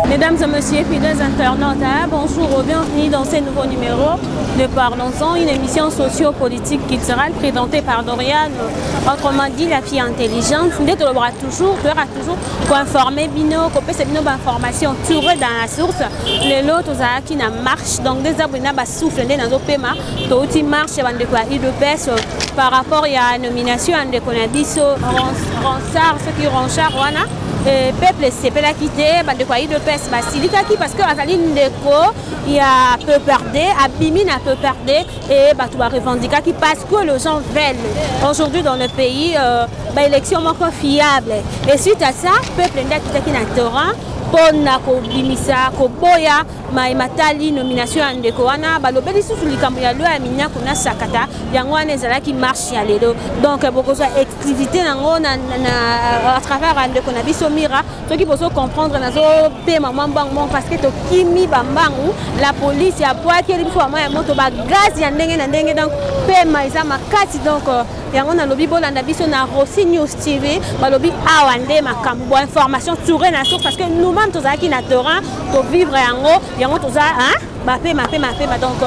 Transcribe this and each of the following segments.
Mesdames et messieurs, fidèles internautes, bonjour, bienvenue dans ce nouveau numéro de Parlons-en, une émission socio-politique culturelle présentée par Doriane, autrement dit la fille intelligente. Dès que tu auras toujours pour informer Bino, copier cette nouvelle information, tourner dans la source, les lots qui na marche, donc des abonnés na souffle dans nos paiements, tout marche de quoi IDPS par rapport à la nomination de Konadiso, Ronsard, ceux qui ronchard, voilà. Peuple c'est pas la quitter de quoi il de pèse parce que Azali Ndeko il y a peu perdre Abimine a peu perdre et tu vas revendiquer qui parce que les gens veulent aujourd'hui dans le pays élection moins fiable et suite à ça peuple ndaki qui na terrain pona ko bimisa ko boya matali nomination ya ndeko wana balobeli susu likambo ya loi ya minya kuna sakata yango wana ezalaki marche ya lelo donc bokozwa exclusivité nango à travers ndeko na biso mira soki bozo comprendre nazo pe maman bango parce que to kimi bambangu la police ya boaki biso mama ya moto ba gaz ya ndenge na ndenge donc pe maiza makati donc yango na lobi bolanda biso na Rossi News TV balobi awande makambo information tourner na source parce que nous même tous qui na terrain pour vivre yango tous hein mapé donc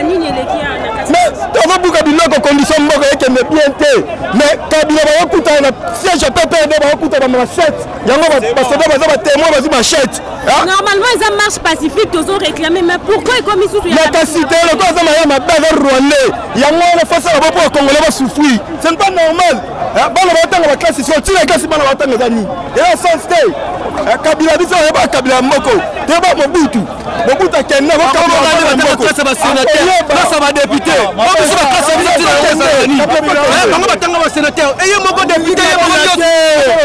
mais tozo buka biloko condition moko yeke me bien te mais Kabila ba kuta na siège PPRD ba kuta ba machette yango ba soda ba ba témoin ba machette normalement ils ont marche pacifique tozo réclamer mais pourquoi ils commis sous la cité le cause ma ma bave rwandais yango na face ba pour congolais ba souffrir c'est pas normal bana ba tanga ba classe sur tira classe bana ba tanga zani et sans stay Kabila biso ba Kabila moko te ba Mobutu kenna ba Kabila classe ba sénateur classe ba député ba biso ba classe biso tira zani bango batanga ba sénateur et moko député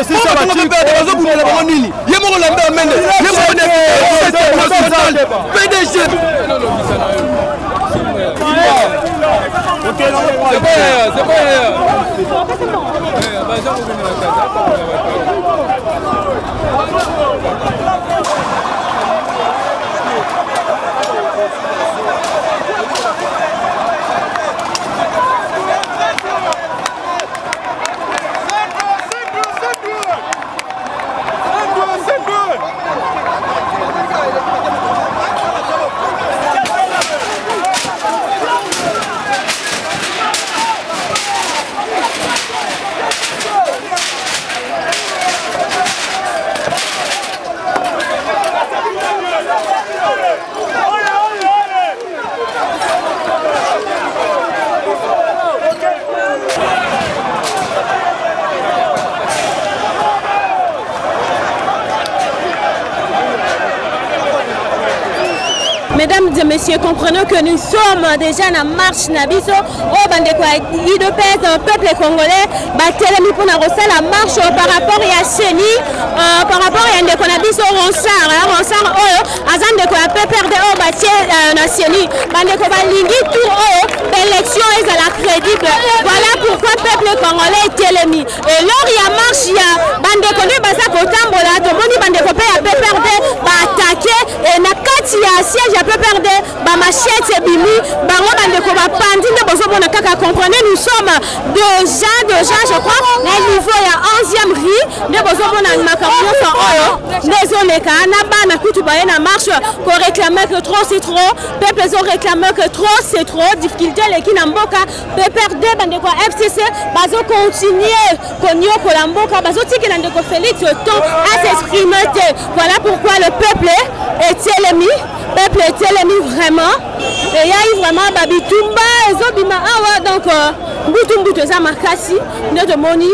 c'est ça ba bazo bunela ba nini ye moko lambe amende ye moko député PDG c'est bon Mesdames et messieurs, comprenons que nous sommes déjà dans la marche Nabiso au Bandeko IDPS, peuple congolais, Batelemi pour la marche par rapport à Chéni, par rapport à Ndeko Nabiso Ronsar, Azan Ndeko a PPRD au Batie Chéni, Bandeko Balingi tout l'élection est à la crédible. Voilà pourquoi le peuple congolais est Télémi. Et lors il y a marche, il y a Bandeko ne Basa Kotambola, tout le monde Bandeko a PPRD, attaqué et na kati ya siège à PPRD ba machette et bimi bango bandeko ba pandi nde bozo bona kaka comprenez nous sommes déjà je crois na niveau ya 11e rue nde bozo bona makambo so oyo désolé kana bana kutu ba na marche ko réclamer que trop c'est trop peuple ont réclamé que trop c'est trop difficulté les ki na mboka PPRD bandeko FCC bazo continuer konyo ko la mboka bazo tikela ndeko Félix temps à s'exprimer. Voilà pourquoi le peuple est Télémi. Peuple est Télémi vraiment. Et il y a eu vraiment Babitumba et Zobima. Ah ouais, donc Boutumbutu Zamakasi, notre moni.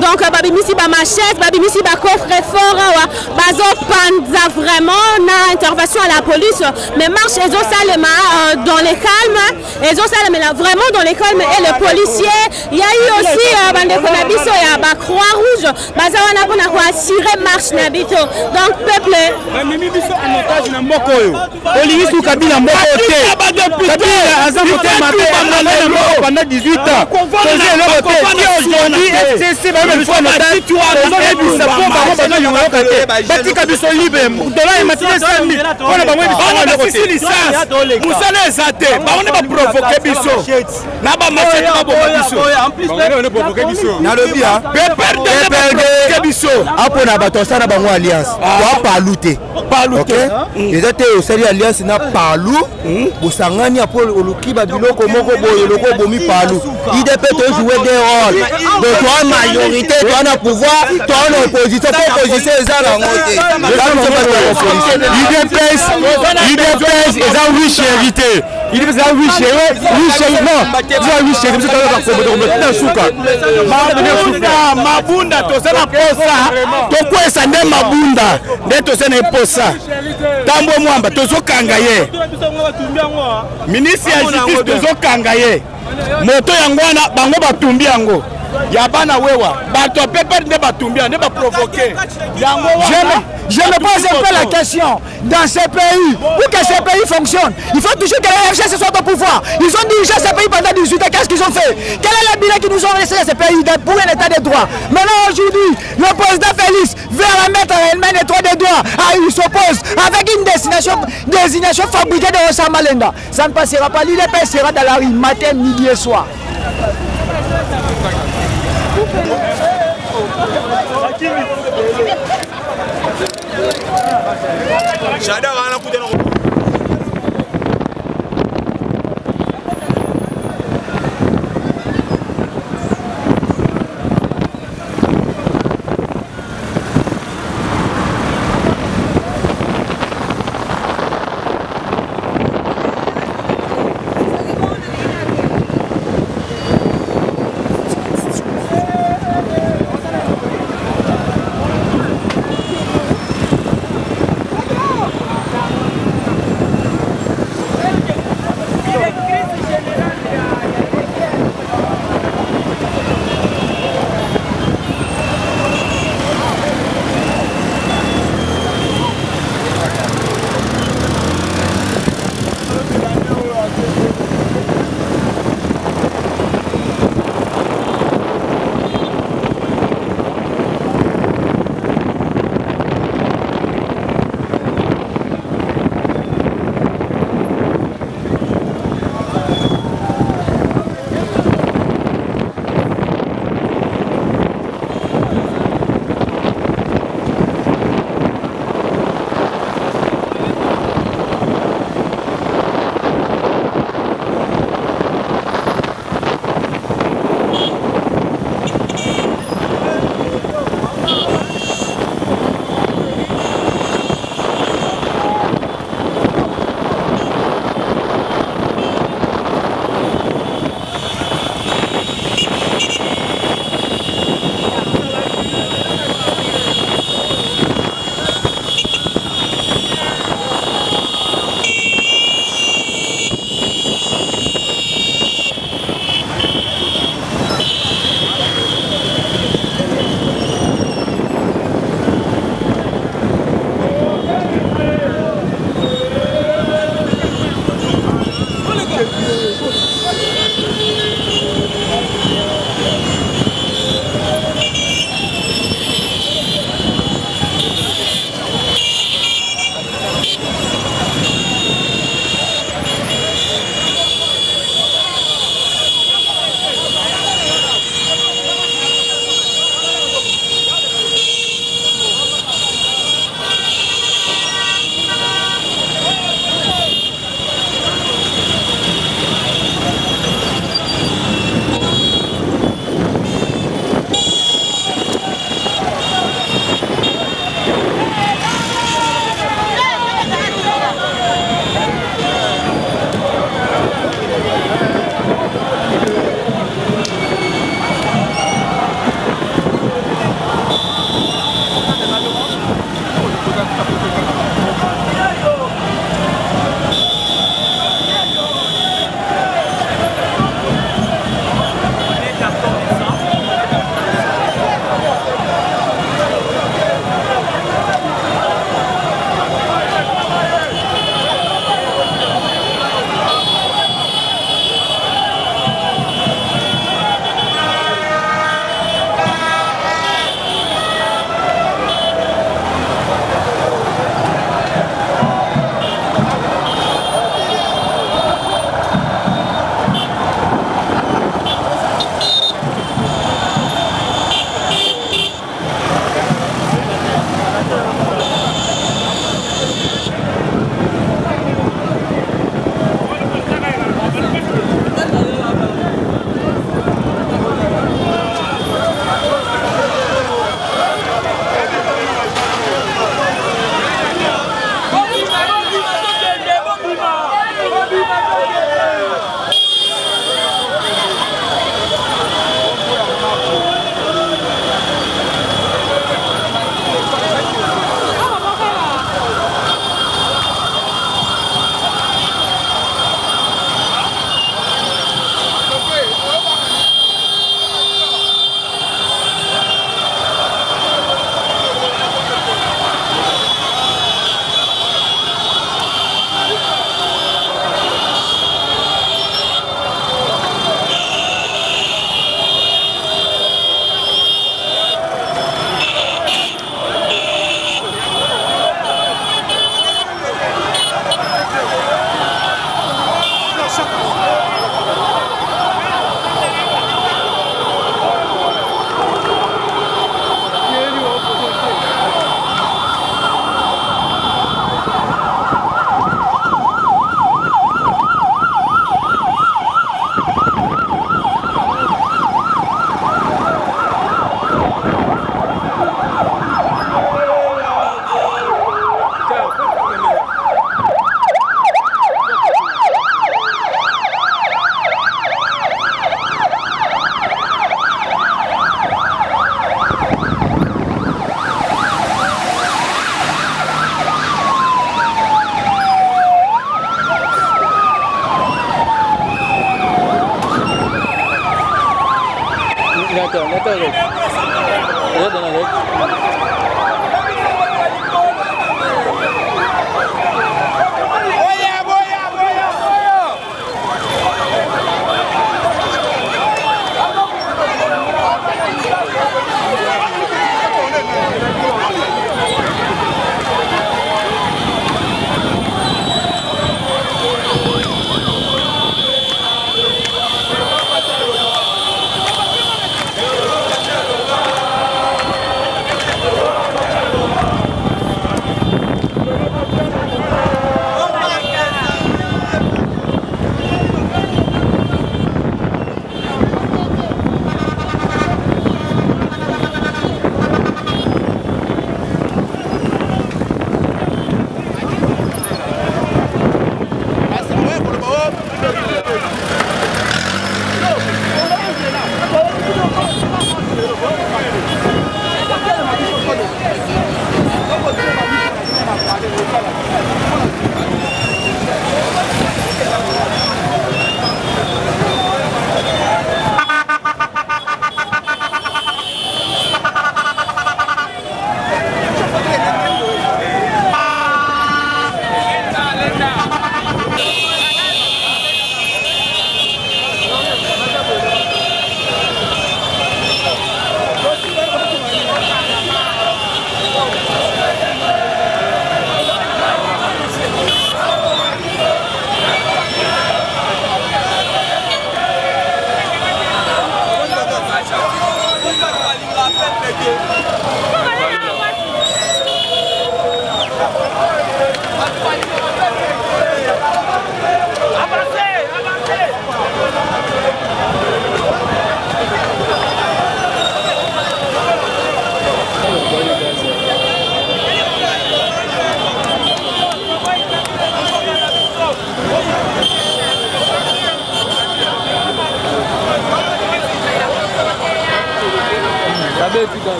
Donc Babimisi ba machette, Babimisi ba coffre fort, bazo panza vraiment na intervention à la police. Mais marche et Salema dans les calmes, et Salema vraiment dans les calmes et les policiers. Il y a eu aussi Bandeko Nabiso et ba Croix Rouge, bazawana pona ko assurer marche Nabito. Donc peuple Mimi biso en otage na mboko yo. Olivier Kabila mboko te. Kabila azamu te matin pendant 18 ans. Faisait le côté aujourd'hui FCC même fois na tu batika biso libre dola e matinée samedi on ba mwebi biso licence musala ezate ba on ba provoquer biso na ba machete ba bomba biso en plus on ne provoquer biso na lobi ha perdre biso apona bato sana bango alliance wa paluté ezate osali alliance na palu bosangani apo oluki ba biloko moko boye loko bomi palu IDP to jouer des rôles de toi majorité toi na pouvoir toi en opposition opposition ezala ngote IDPS eza riche hérité il est ça riche mabunda tosala posa tokwesa nde mabunda nde tosala posa tambo mwamba tozokanga ye ministre ya justice tozokanga ye moto yango wana bango batumbi yango ya bana wewa bato pepe ne batumbi ne ba provoquer yango wana. Je me pose un peu la question, dans ces pays, pour que ces pays fonctionnent, il faut toujours que les FCC soient au pouvoir. Ils ont dirigé ces pays pendant 18 ans, qu'est-ce qu'ils ont fait? Quel est le bilan qu'ils nous ont laissé à ces pays pour un état de droit? Maintenant aujourd'hui, le président Félix veut remettre un état de droit, il s'oppose avec une désignation fabriquée de Rosa Malenda. Ça ne passera pas, l'IDP sera dans la rue, matin, midi et soir. J'adore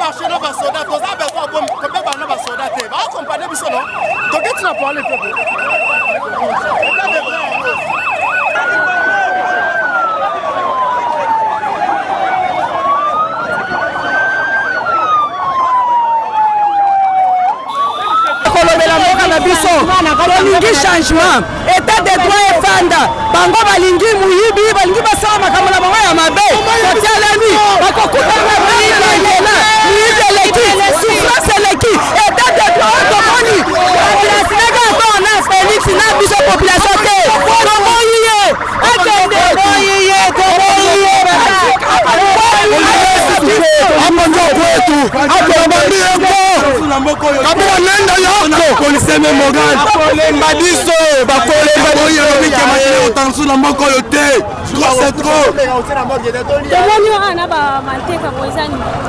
marché nos soldats, tous a besoin de combien de soldats te. Va accompagner biso non. Donc tu n'as pas le peuple. Balingi changement état de droit efanda bango balingi muyibi balingi basala makambo na bango ya mabe kotialani bakokutana muyibi eleki souffrance eleki état de droit tomoni population na Félix na biso population te tomoyiye akende tomoyiye amonjo kwetu akomambi eko kabila nenda yako polisi memogan badiso bakolemba boyo bikemaki otansu na moko yo te c'est trop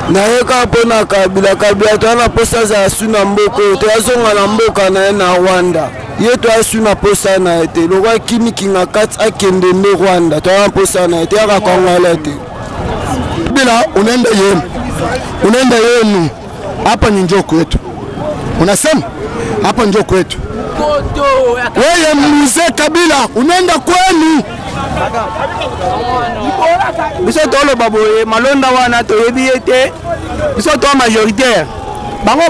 nayeka mpona kabila toana posa za asu na mboko toazonga na mboka na ye na Rwanda ye toasu na posa na ye te lokwa kimikinga kati akende nde Rwanda toana posa na ye te yaka kongala te bila unaenda yenu hapa ni njoo kwetu unasema hapa njoo kwetu wewe mzee Kabila unaenda kwenu biso tolo baboye malonda wana toyebi ete biso to majoritaire bango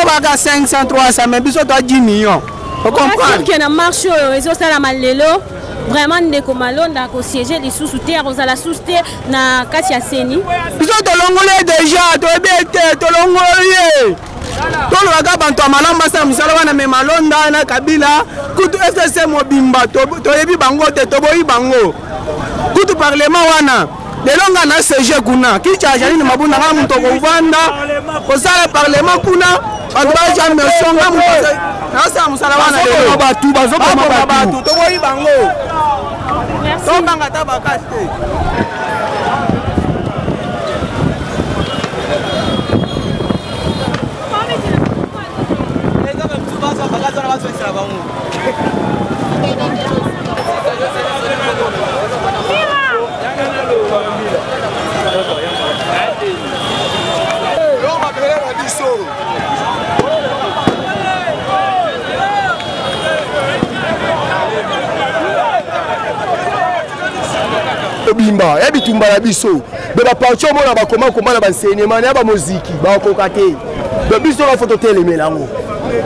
baka 500 300 mais biso to 10 millions on comprend que na marche oyo sala malelo vraiment ndeko malonda ko siéger les sous terre aux la sous terre na kati ya seni biso to longole déjà toyebi ete to longole tolo baka bantu malamba sa musala wana me malonda na Kabila kutu FCC mobimba toyebi bango te toboyi bango kutu parlement wana delonga na CG kuna kicha jali mabunda nga muntu kovanda kosala parlement kuna bantu jambe songa muntu na sa musala wana lelo batu bazoboma batu toboyi bango tobanga tabakaste bimba ya bitumba na biso be ba parti o mona ba komba na ba enseignement na ba muziki ba kokate be biso ba photo telemelango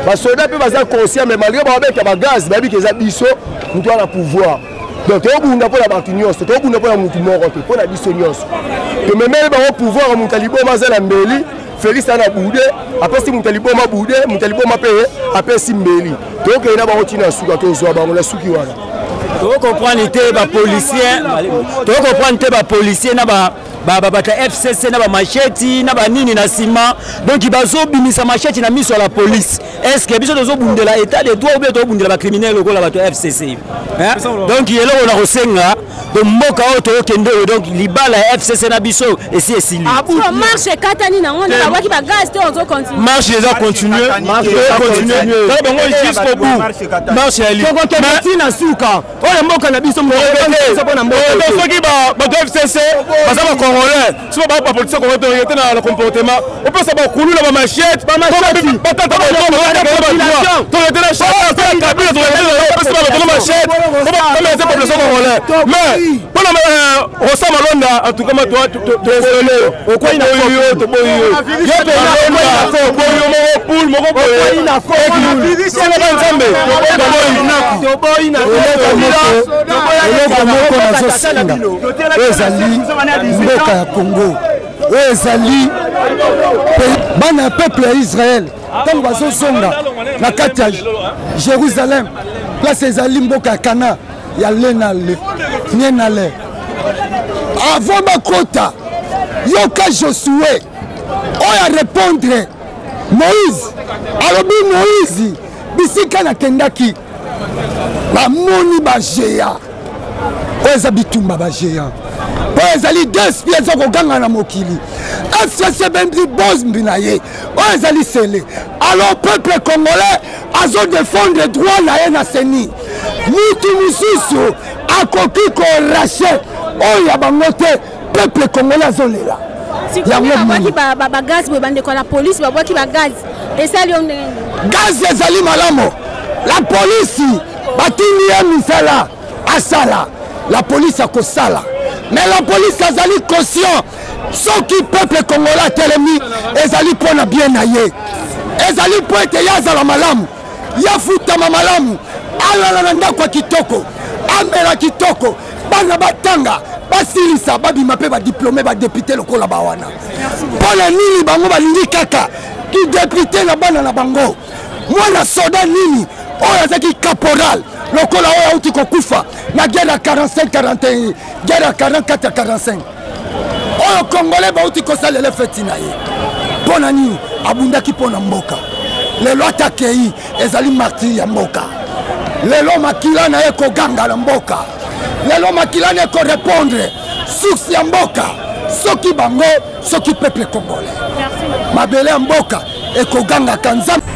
ba soda pe baza conscient mais malgré ba beka ba gaz ba bikeza biso mutu ala pouvoir donc to bunda pour la parti nyonso to bunda pour la mutu moko te pour la biso nyonso to memele ba pouvoir mutu liboma za la mbeli Félix ana boude après si mutu liboma boude mutu liboma pe après si mbeli to ke na ba otina suka to zo ba ngona suki wana to comprendre te ba policier to comprendre te ba policier na ba FCC na ba macheti na ba nini na sima donc bazo bimisa macheti na miso la police est-ce que biso dozo bundela état de droit ou bien to bundela ba criminel ko la ba FCC hein donc yelo on a rosenga de mboka o to kende donc libala FCC na biso et si esili marche katani na ngona ba waki ba gaz te on zo continue marche les a continuer donc bango jusqu'au bout marche ali mais na suka o mboka na biso mboka na mboka soki ba FCC bazaba congolais si ba politique congolais te na comportement on peut savoir kulu na ba machette ba tata ba to était la chance de Kabila to était la machette on va mettre population congolais mais pour Rosa Malonda en tout cas toi désolé au quoi il a fait to boyo yo to na boyo mo pool mo boyo ina fo c'est la banzambe to boyo na ezali mboka ya Congo ezali bana peuple ya Israël ntango bazozonga na kati ya Jérusalem place ezali mboka ya Kana ya lenale nienale avant bakota yoka Josué oya répondre Moïse alobi Moïse bisika nakendaki bamoni bagéant oyo eza bitumba bagéant oyo ezali deux spies ezokoganga na mokili FCC bembi bozmbi na ye oyo ezali sele alors peuple congolais azodefendre droit na ye na seni mutu mosusu akoki korache oyo ya bango te peuple congolais azolela yango bagaz bandeko la police babwaki bagaz esali yo ndenge gaz ezali malamu la police batindi ye misala asala la police akosala mais la police azali conscient soki peuple congolais atelemi ezali mpona bien na ye ezali mpo ete ye azala malamu yafutama malamu alala na ndako ya kitoko amela kitoko bana batanga basilisa babima mpe badiplome badepute lokola bawana mpona nini bango balingi kaka kidepute na bana na bango mwana soda nini oyo azaki caporal lokola oyo auti kokufa na guerre ya 45-41 guerre ya 44-45 oyo congolais bauti kosalela feti na ye mpona nini abundaki mpona mboka lelo atakei ezali martiri ya mboka lelo makila na ye koganga na mboka lelo makila na ye korepondre source ya mboka soki bango soki peuple congolais mabele ya mboka ekogangaka nzambe